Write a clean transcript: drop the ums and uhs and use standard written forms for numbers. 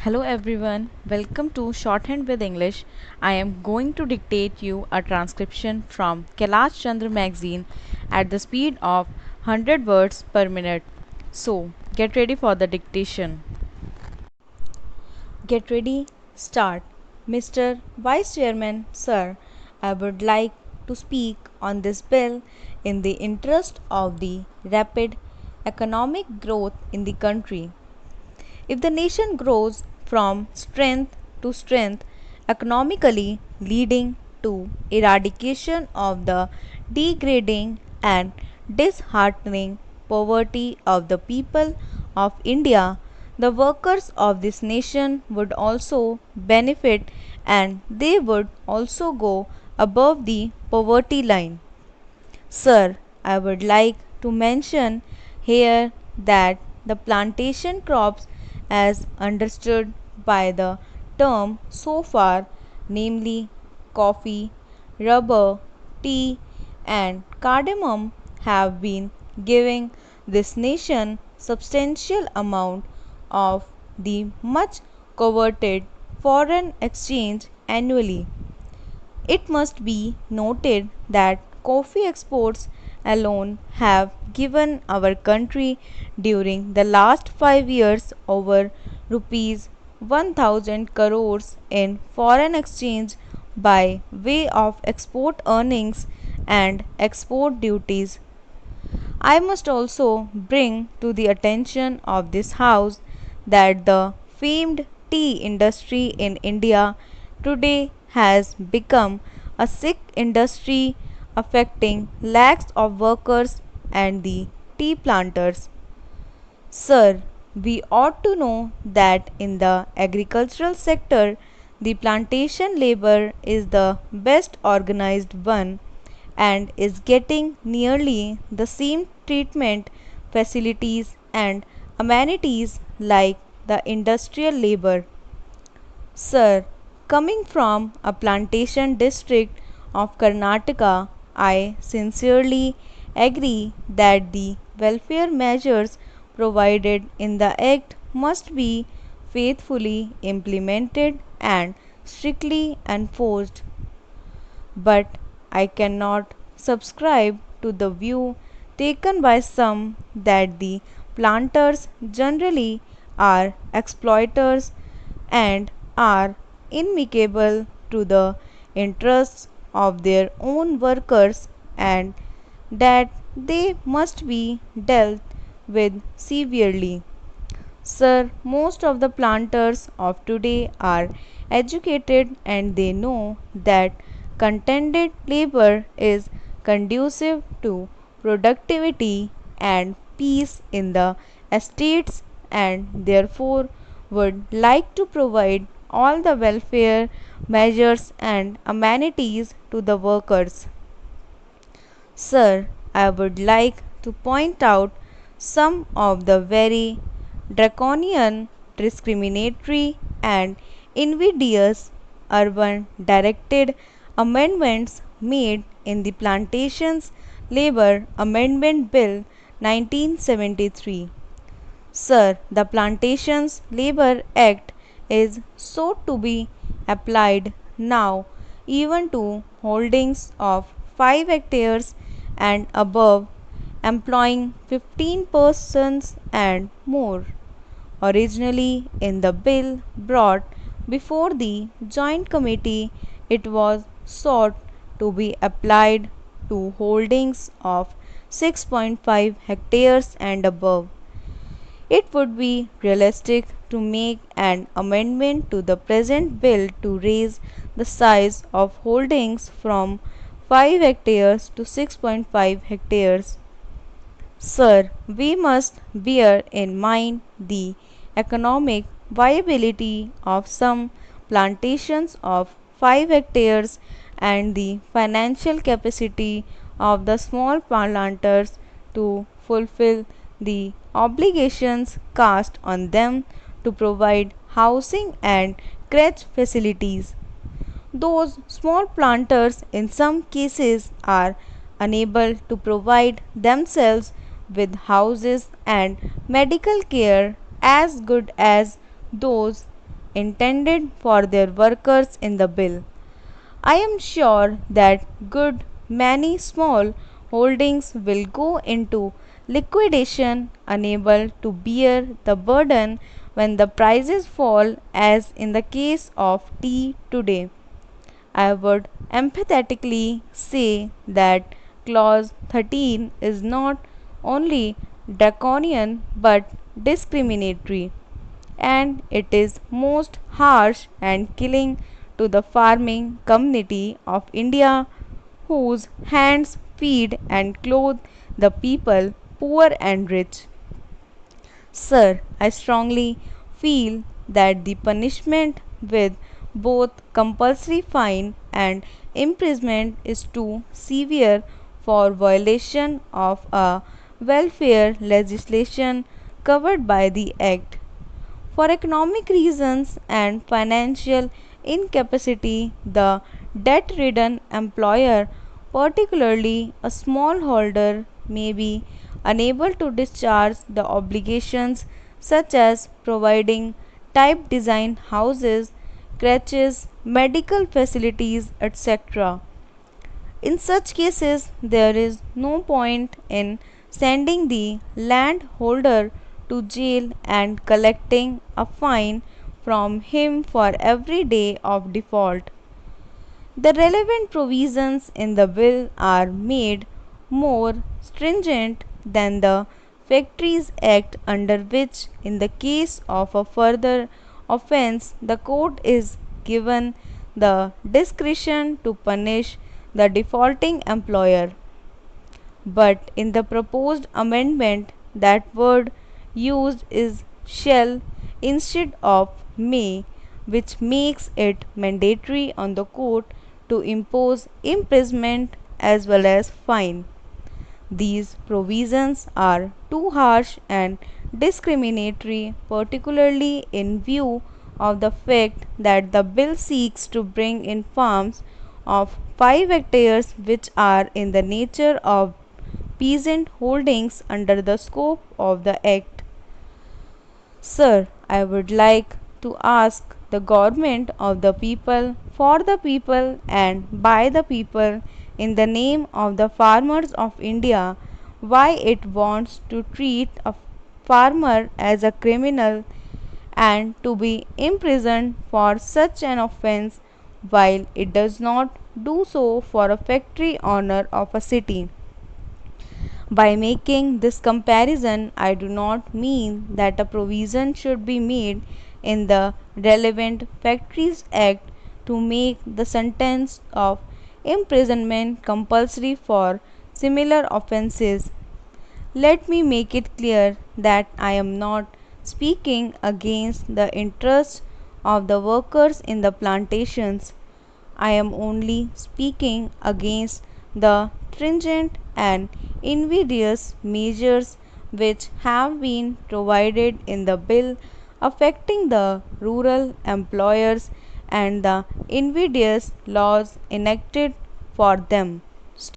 Hello everyone, welcome to Shorthand with English. I am going to dictate you a transcription from Kailash Chandra magazine at the speed of 100 words per minute. So, get ready for the dictation. Get ready, start. Mr. Vice Chairman, sir, I would like to speak on this bill in the interest of the rapid economic growth in the country. If the nation grows from strength to strength economically, leading to eradication of the degrading and disheartening poverty of the people of India, the workers of this nation would also benefit and they would also go above the poverty line. Sir, I would like to mention here that the plantation crops, as understood by the term so far, namely coffee, rubber, tea, and cardamom, have been giving this nation substantial amount of the much coveted foreign exchange annually. It must be noted that coffee exports alone have given our country during the last 5 years over rupees 1000 crores in foreign exchange by way of export earnings and export duties. I must also bring to the attention of this House that the famed tea industry in India today has become a sick industry affecting lakhs of workers and the tea planters. Sir, we ought to know that in the agricultural sector, the plantation labor is the best organized one and is getting nearly the same treatment, facilities, and amenities like the industrial labor. Sir, coming from a plantation district of Karnataka, I sincerely agree that the welfare measures provided in the Act must be faithfully implemented and strictly enforced. But I cannot subscribe to the view taken by some that the planters generally are exploiters and are inimical to the interests of their own workers and that they must be dealt with severely. Sir, most of the planters of today are educated and they know that contented labor is conducive to productivity and peace in the estates and therefore would like to provide all the welfare measures and amenities to the workers. Sir, I would like to point out some of the very draconian, discriminatory, and invidious urban directed amendments made in the Plantations Labor Amendment Bill 1973. Sir, the Plantations Labor Act is so to be applied now even to holdings of 5 hectares and above, employing 15 persons and more. Originally, in the bill brought before the Joint Committee, it was sought to be applied to holdings of 6.5 hectares and above. It would be realistic to make an amendment to the present bill to raise the size of holdings from 5 hectares to 6.5 hectares. Sir, we must bear in mind the economic viability of some plantations of 5 hectares and the financial capacity of the small planters to fulfill the obligations cast on them to provide housing and crèche facilities. Those small planters in some cases are unable to provide themselves with houses and medical care as good as those intended for their workers in the bill. I am sure that good many small holdings will go into liquidation, unable to bear the burden when the prices fall, as in the case of tea today. I would emphatically say that Clause 13 is not only draconian but discriminatory, and it is most harsh and killing to the farming community of India, whose hands feed and clothe the people, poor and rich. Sir, I strongly feel that the punishment with both compulsory fine and imprisonment is too severe for violation of a welfare legislation covered by the Act. For economic reasons and financial incapacity, the debt ridden employer, particularly a smallholder, may be unable to discharge the obligations such as providing type design houses, crèches, medical facilities, etc. In such cases, there is no point in sending the landholder to jail and collecting a fine from him for every day of default. The relevant provisions in the bill are made more stringent than the Factories Act, under which, in the case of a further offence, the court is given the discretion to punish the defaulting employer. But in the proposed amendment, that word used is shall instead of may, which makes it mandatory on the court to impose imprisonment as well as fine. These provisions are too harsh and discriminatory, particularly in view of the fact that the bill seeks to bring in farms of 5 hectares which are in the nature of peasant holdings under the scope of the Act. Sir, I would like to ask the government of the people, for the people, and by the people, in the name of the farmers of India, why it wants to treat a farmer as a criminal and to be imprisoned for such an offence, while it does not do so for a factory owner of a city. By making this comparison, I do not mean that a provision should be made in the relevant Factories Act to make the sentence of imprisonment compulsory for similar offences. Let me make it clear that I am not speaking against the interests of the workers in the plantations. I am only speaking against the stringent and invidious measures which have been provided in the bill affecting the rural employers and the invidious laws enacted for them.